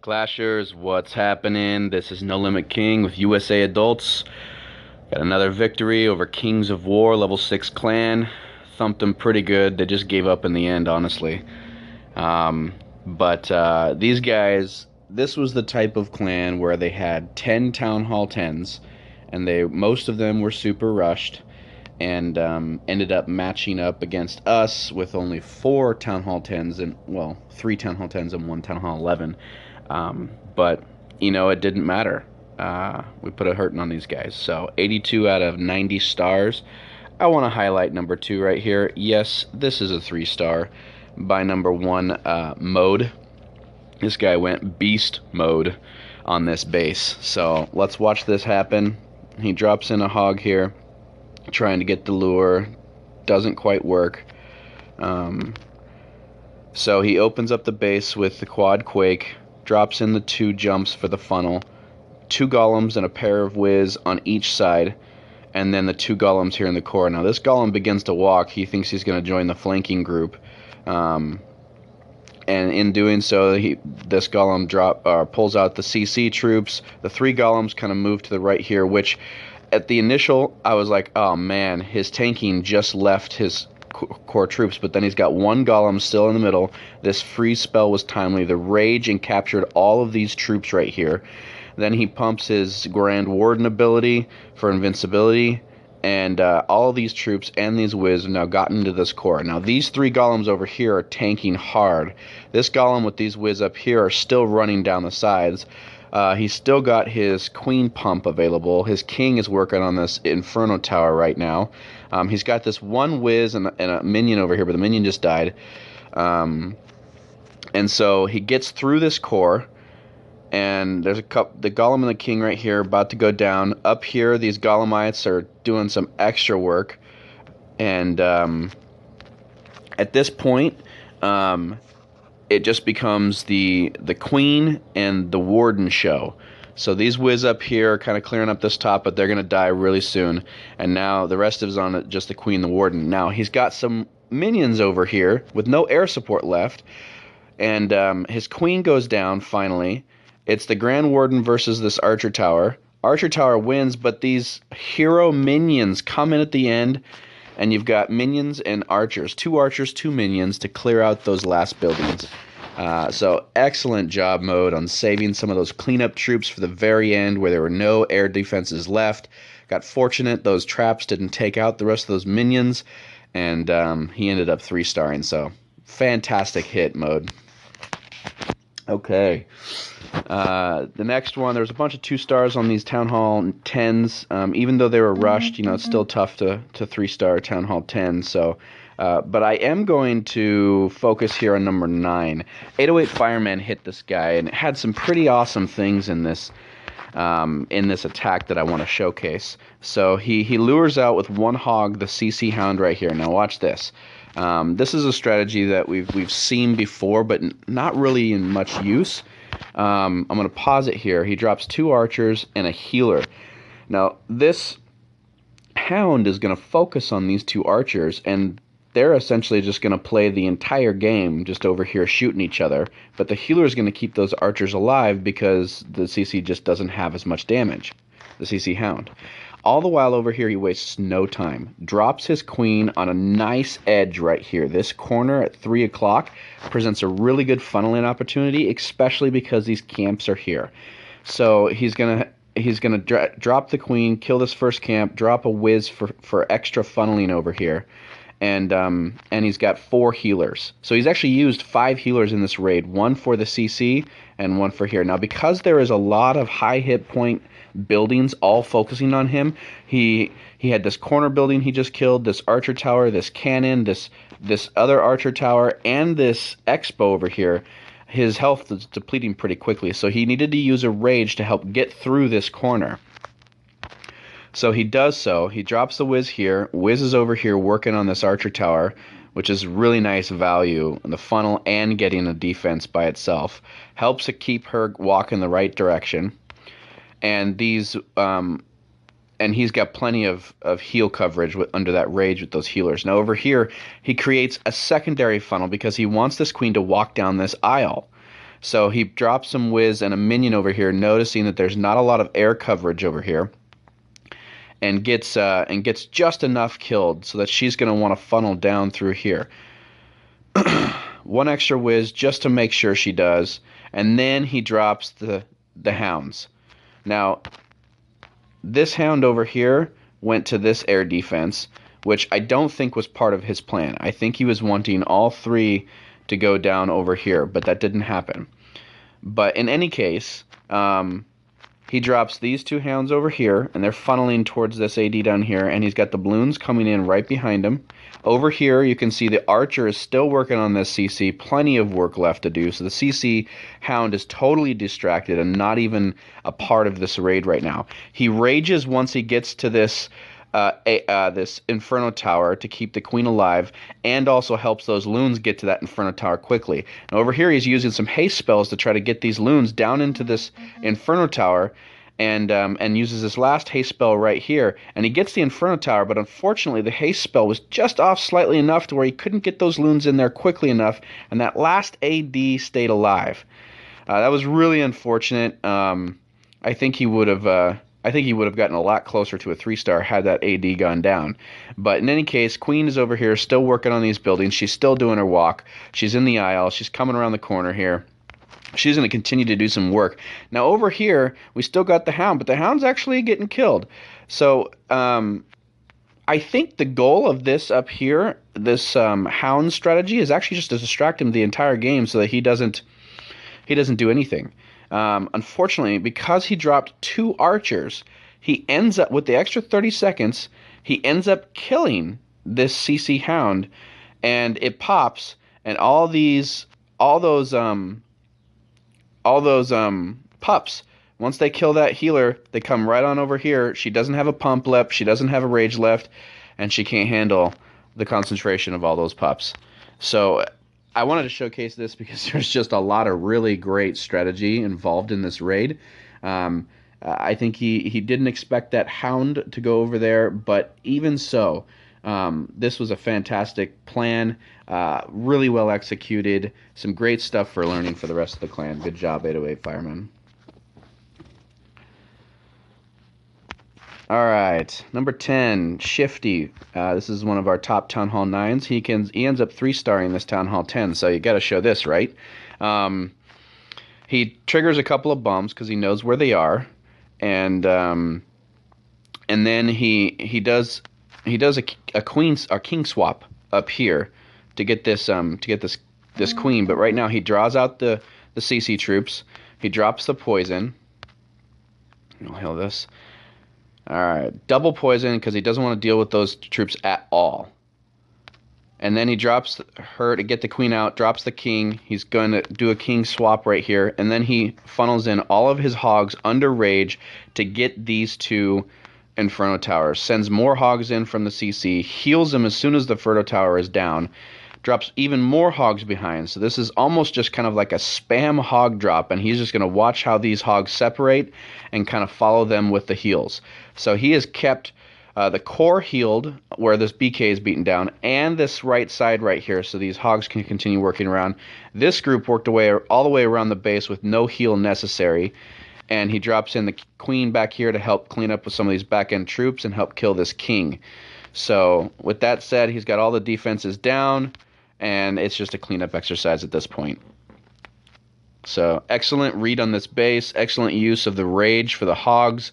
Clashers, what's happening? This is Nolimitking with USA Adults. Got another victory over Kings of War, level 6 clan. Thumped them pretty good. They just gave up in the end, honestly. But these guys, this was the type of clan where they had 10 Town Hall 10s, and most of them were super rushed, and ended up matching up against us with only 4 Town Hall 10s, and, well, 3 Town Hall 10s and 1 Town Hall 11. But, you know, it didn't matter. We put a hurting on these guys. So, 82 out of 90 stars. I want to highlight number 2 right here. Yes, this is a 3-star by number 1, Mohd. This guy went beast mode on this base. So, let's watch this happen. He drops in a hog here, trying to get the lure. Doesn't quite work. So he opens up the base with the Quad-Quake, drops in the 2 jumps for the funnel, 2 golems and a pair of whiz on each side, and then the 2 golems here in the core. Now this golem begins to walk. He thinks he's going to join the flanking group, and in doing so, this golem pulls out the CC troops. The 3 golems kind of move to the right here, which at the initial I was like, oh man, his tanking just left his core troops, but then he's got 1 golem still in the middle. This freeze spell was timely. The rage and captured all of these troops right here. Then he pumps his Grand Warden ability for invincibility, and all of these troops and these whiz have now gotten into this core. Now these 3 golems over here are tanking hard. This golem with these whiz up here are still running down the sides. He's still got his queen pump available. His king is working on this inferno tower right now. He's got this 1 whiz and a minion over here, but the minion just died. And so he gets through this core, and there's the golem and the king right here about to go down. Up here, these golemites are doing some extra work, and at this point, it just becomes the queen and the warden show. So these whiz up here are kind of clearing up this top, but they're going to die really soon. And now the rest of is on just the queen, the warden. Now he's got some minions over here with no air support left, and his queen goes down finally. It's the Grand Warden versus this Archer Tower. Archer Tower wins, but these hero minions come in at the end, and you've got minions and archers. 2 archers, 2 minions to clear out those last buildings. So excellent job, Mohd, on saving some of those cleanup troops for the very end where there were no air defenses left. Got fortunate those traps didn't take out the rest of those minions, and he ended up 3-starring. So fantastic hit, Mohd. Okay. The next one, there's a bunch of 2-stars on these Town Hall 10s. Even though they were rushed, you know, it's still tough to 3-star Town Hall 10. So, but I am going to focus here on number 9. 808 Fireman hit this guy, and it had some pretty awesome things in this attack that I want to showcase. So he lures out with 1 hog the CC Hound right here. Now watch this. This is a strategy that we've seen before, but not really in much use. I'm going to pause it here. He drops 2 archers and a healer. Now, this hound is going to focus on these 2 archers, and they're essentially just going to play the entire game just over here shooting each other. But the healer is going to keep those archers alive because the CC just doesn't have as much damage, the CC hound. All the while over here, he wastes no time. Drops his queen on a nice edge right here. This corner at 3 o'clock presents a really good funneling opportunity, especially because these camps are here. So he's gonna drop the queen, kill this first camp, drop a whiz for extra funneling over here, and he's got 4 healers. So he's actually used 5 healers in this raid, 1 for the CC and 1 for here. Now because there is a lot of high hit point buildings all focusing on him, he had this corner building he just killed, this archer tower, this cannon, this other archer tower, and this expo over here. His health is depleting pretty quickly, so he needed to use a rage to help get through this corner. So he does so. He drops the whiz here. Whiz is over here working on this archer tower, which is really nice value in the funnel and getting a defense by itself. Helps to keep her walk in the right direction. And these and he's got plenty of heal coverage under that rage with those healers. Now over here, he creates a secondary funnel because he wants this queen to walk down this aisle. So he drops some whiz and a minion over here, noticing that there's not a lot of air coverage over here, and gets just enough killed so that she's going to want to funnel down through here. One extra whiz just to make sure she does, and then he drops the hounds. Now, this hound over here went to this air defense, which I don't think was part of his plan. I think he was wanting all three to go down over here, but that didn't happen. But in any case, he drops these two hounds over here, and they're funneling towards this AD down here, and he's got the balloons coming in right behind him. Over here, you can see the archer is still working on this CC, plenty of work left to do, so the CC hound is totally distracted and not even a part of this raid right now. He rages once he gets to this this Inferno Tower to keep the queen alive, and also helps those loons get to that Inferno Tower quickly. And over here, he's using some haste spells to try to get these loons down into this Inferno Tower, and uses this last haste spell right here, and he gets the Inferno Tower, but unfortunately the haste spell was just off slightly enough to where he couldn't get those loons in there quickly enough, and that last AD stayed alive. That was really unfortunate. I think he would have gotten a lot closer to a 3-star had that AD gone down. But in any case, Queen is over here still working on these buildings. She's still doing her walk. She's in the aisle. She's coming around the corner here. She's going to continue to do some work. Now over here, we still got the hound, but the hound's actually getting killed. So I think the goal of this up here, this hound strategy, is actually just to distract him the entire game so that he doesn't do anything. Unfortunately, because he dropped 2 archers, he ends up with the extra 30 seconds. He ends up killing this CC hound, and it pops, and all those pups, once they kill that healer, they come right on over here. She doesn't have a pump left, she doesn't have a rage left, and she can't handle the concentration of all those pups. So I wanted to showcase this because there's just a lot of really great strategy involved in this raid. I think he didn't expect that hound to go over there, but even so, this was a fantastic plan, really well executed, some great stuff for learning for the rest of the clan. Good job, 808 Fireman. All right, number 10, Shifty. This is one of our top Town Hall 9s. He ends up 3-starring this Town Hall 10, so you got to show this, right? He triggers a couple of bombs because he knows where they are, and then he does a king swap up here to get this queen. But right now he draws out the CC troops. He drops the poison. I'll heal this. Alright, double poison because he doesn't want to deal with those troops at all. And then he drops her to get the queen out, drops the king. He's going to do a king swap right here. And then he funnels in all of his hogs under rage to get these 2 Inferno Towers. Sends more hogs in from the CC, heals them as soon as the Inferno Tower is down. Drops even more hogs behind. So this is almost just kind of like a spam hog drop, and he's just going to watch how these hogs separate and kind of follow them with the heals. So he has kept the core healed where this BK is beaten down, and this right side right here, so these hogs can continue working around. This group worked all the way around the base with no heal necessary, and he drops in the queen back here to help clean up with some of these back-end troops and help kill this king. So with that said, he's got all the defenses down, and it's just a cleanup exercise at this point. So excellent read on this base, excellent use of the rage for the hogs.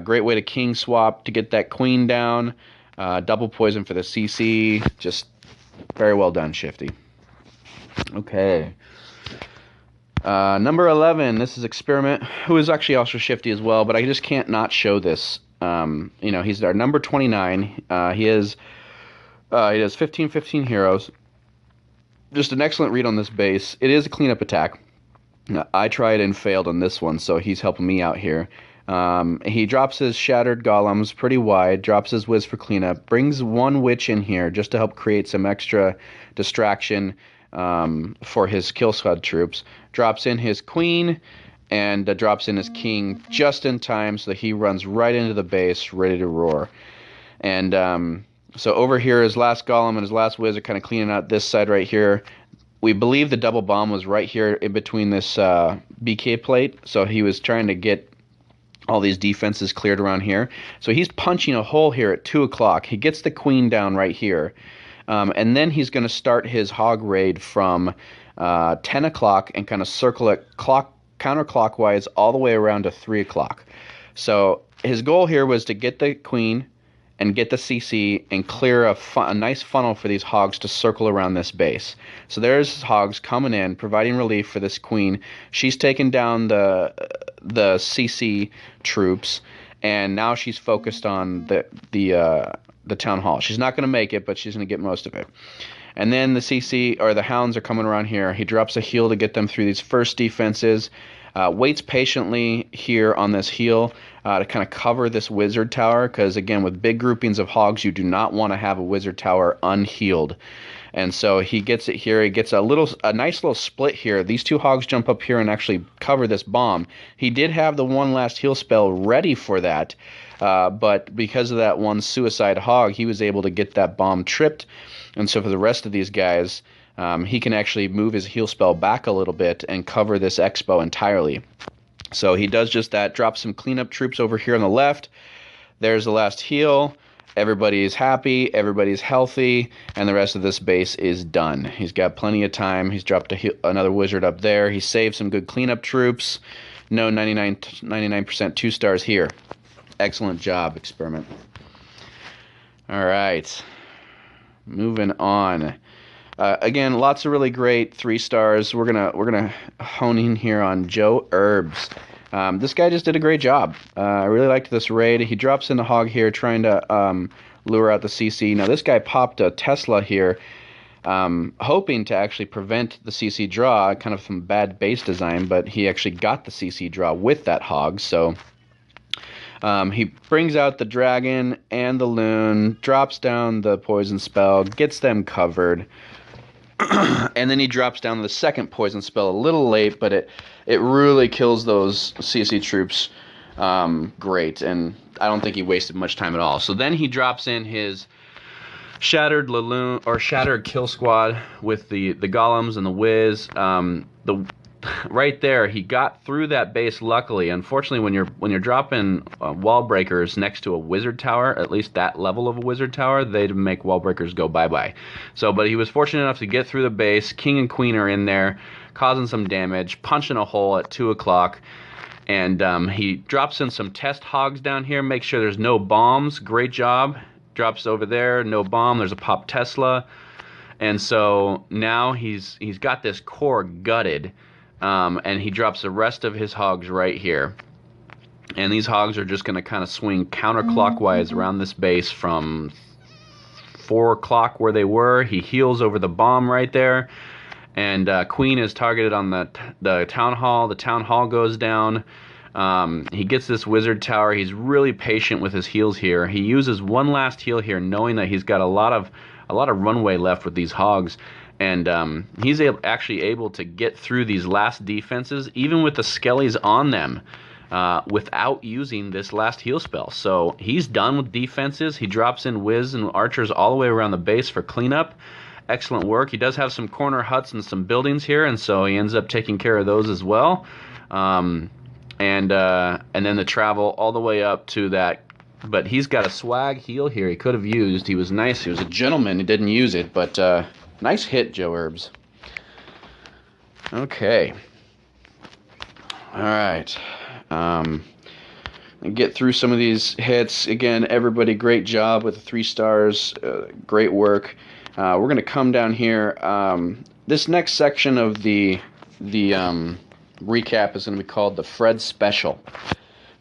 Great way to king swap to get that queen down. Double poison for the CC. Just very well done, Shifty. Okay. Number 11, this is Experiment, who is actually also Shifty as well, but I just can't not show this. He's our number 29. He does 15 heroes. Just an excellent read on this base. It is a cleanup attack. I tried and failed on this one, so he's helping me out here. He drops his shattered golems pretty wide, drops his whiz for cleanup, brings 1 witch in here just to help create some extra distraction for his kill squad troops, drops in his queen, and drops in his king just in time so that he runs right into the base ready to roar. And so over here, his last golem and his last whiz are kind of cleaning out this side right here. We believe the double bomb was right here in between this BK plate, so he was trying to get all these defenses cleared around here. So he's punching a hole here at 2 o'clock. He gets the queen down right here. And then he's going to start his hog raid from 10 o'clock and kind of circle it counterclockwise all the way around to 3 o'clock. So his goal here was to get the queen and get the CC and clear a nice funnel for these hogs to circle around this base. So there's hogs coming in, providing relief for this queen. She's taken down the CC troops, and now she's focused on the town hall. She's not going to make it, but she's going to get most of it. And then the CC, or the hounds, are coming around here. He drops a heal to get them through these first defenses. Waits patiently here on this heal to kind of cover this wizard tower, because again, with big groupings of hogs, you do not want to have a wizard tower unhealed. And so he gets it here. He gets a nice little split here. These two hogs jump up here and actually cover this bomb. He did have the one last heal spell ready for that, but because of that one suicide hog, he was able to get that bomb tripped. And so for the rest of these guys, he can actually move his heal spell back a little bit and cover this expo entirely. So he does just that, drops some cleanup troops over here on the left. There's the last heal. Everybody's happy, everybody's healthy, and the rest of this base is done. He's got plenty of time. He's dropped another wizard up there. He saved some good cleanup troops. No 99% 2 stars here. Excellent job, Experiment. All right. Moving on. Again, lots of really great 3 stars. We're gonna hone in here on JoeHerbs. This guy just did a great job. I really liked this raid. He drops in the hog here, trying to lure out the CC. Now this guy popped a Tesla here, hoping to actually prevent the CC draw, kind of some bad base design, but he actually got the CC draw with that hog. So he brings out the dragon and the loon, drops down the poison spell, gets them covered. And then he drops down the second poison spell a little late, but it really kills those CC troops great, and I don't think he wasted much time at all. So then he drops in his Shattered Laloon, or Shattered Kill Squad, with the golems and the whiz. Right there, he got through that base luckily. Unfortunately, when you're dropping wall breakers next to a wizard tower, at least that level of a wizard tower, they'd make wall breakers go bye-bye. So, but he was fortunate enough to get through the base. King and queen are in there, causing some damage, punching a hole at 2 o'clock. And he drops in some test hogs down here, make sure there's no bombs. Great job. Drops over there, no bomb. There's a pop Tesla. And so now he's got this core gutted. And he drops the rest of his hogs right here. And these hogs are just going to kind of swing counterclockwise around this base from 4 o'clock where they were. He heals over the bomb right there. And queen is targeted on the town hall. The town hall goes down. He gets this wizard tower. He's really patient with his heals here. He uses one last heal here, knowing that he's got a lot of runway left with these hogs. And he's actually able to get through these last defenses, even with the skellies on them, without using this last heal spell. So he's done with defenses. He drops in whiz and archers all the way around the base for cleanup. Excellent work. He does have some corner huts and some buildings here, and so he ends up taking care of those as well. And then the travel all the way up to that. But he's got a swag heal here he could have used. He was nice. He was a gentleman. He didn't use it, but nice hit, JoeHerbs. Okay. All right. Get through some of these hits. Again, everybody, great job with the 3 stars. Great work. We're going to come down here. This next section of the recap is going to be called the Fred Special.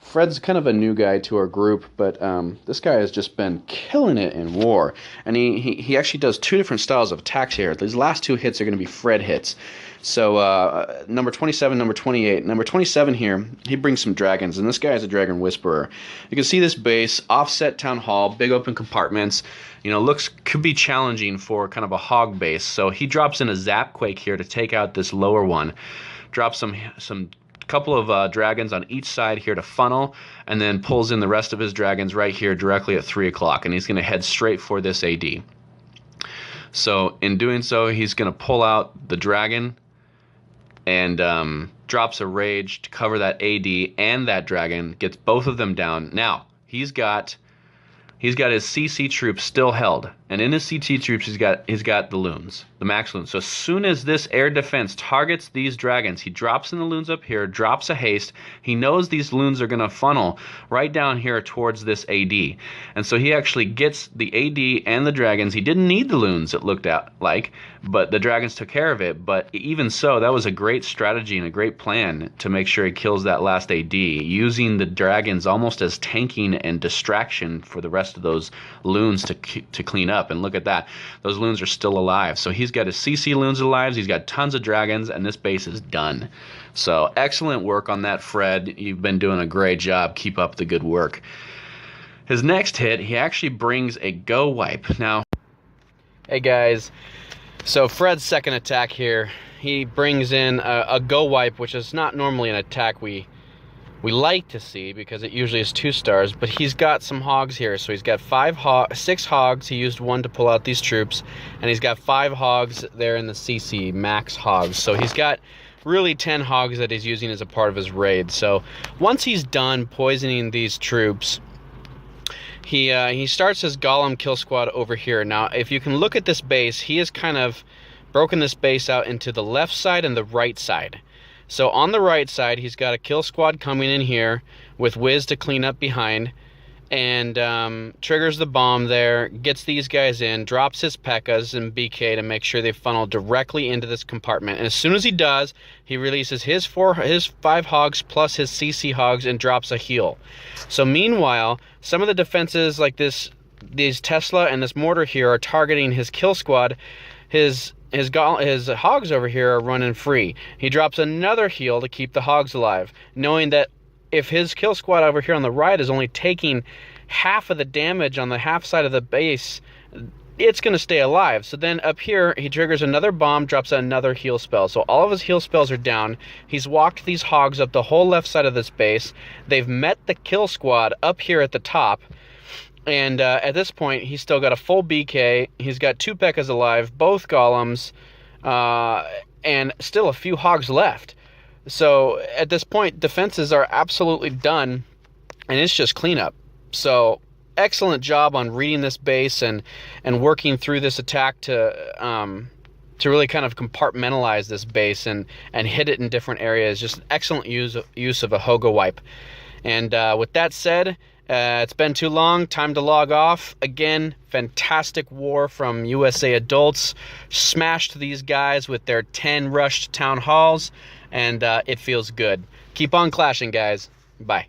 Fred's kind of a new guy to our group, but this guy has just been killing it in war. And he actually does 2 different styles of attacks here. These last 2 hits are going to be Fred hits. So number 27, number 28. Number 27 here, he brings some dragons, and this guy is a dragon whisperer. You can see this base, offset town hall, big open compartments. You know, could be challenging for kind of a hog base. So he drops in a zap quake here to take out this lower one. Drops some couple of dragons on each side here to funnel, and then pulls in the rest of his dragons right here directly at 3 o'clock, and he's going to head straight for this AD. So in doing so, he's going to pull out the dragon and drops a rage to cover that AD and that dragon, gets both of them down. Now, he's got his CC troops still held, and in his CC troops he's got the loons, the max loons. So as soon as this air defense targets these dragons, he drops in the loons up here, drops a haste. He knows these loons are going to funnel right down here towards this AD, and so he actually gets the AD and the dragons. He didn't need the loons, it looked like, but the dragons took care of it. But even so, that was a great strategy and a great plan to make sure he kills that last AD, using the dragons almost as tanking and distraction for the rest of those loons to clean up. And look at that, those loons are still alive. So he's got his CC loons alive, he's got tons of dragons, and this base is done. So excellent work on that, Fred. You've been doing a great job. Keep up the good work. His next hit, he actually brings a GOHO. Now, hey guys, so Fred's second attack here, he brings in a GOHO, which is not normally an attack we like to see, because it usually is 2 stars, but he's got some hogs here. So he's got 6 hogs. He used 1 to pull out these troops, and he's got 5 hogs there in the CC, max hogs. So he's got really 10 hogs that he's using as a part of his raid. So once he's done poisoning these troops, he starts his Golem kill squad over here. Now, if you can look at this base, he has kind of broken this base out into the left side and the right side. So on the right side, he's got a kill squad coming in here with Wiz to clean up behind, and triggers the bomb there, gets these guys in, drops his P.E.K.K.A.s and BK to make sure they funnel directly into this compartment. And as soon as he does, he releases his 5 hogs plus his CC hogs and drops a heal. So meanwhile, some of the defenses like these Tesla and this mortar here are targeting his kill squad. His hogs over here are running free. He drops another heal to keep the hogs alive, knowing that if his kill squad over here on the right is only taking half of the damage on the half side of the base, it's going to stay alive. So then up here, he triggers another bomb, drops another heal spell. So all of his heal spells are down. He's walked these hogs up the whole left side of this base. They've met the kill squad up here at the top. And at this point, he's still got a full BK. He's got 2 P.E.K.K.A.s alive, both golems, and still a few hogs left. So at this point, defenses are absolutely done, and it's just cleanup. So excellent job on reading this base and working through this attack to really kind of compartmentalize this base and hit it in different areas. Just excellent use of a Hogowipe. And with that said, it's been too long. Time to log off. Again, fantastic war from USA Adults. Smashed these guys with their 10 rushed town halls, and it feels good. Keep on clashing, guys. Bye.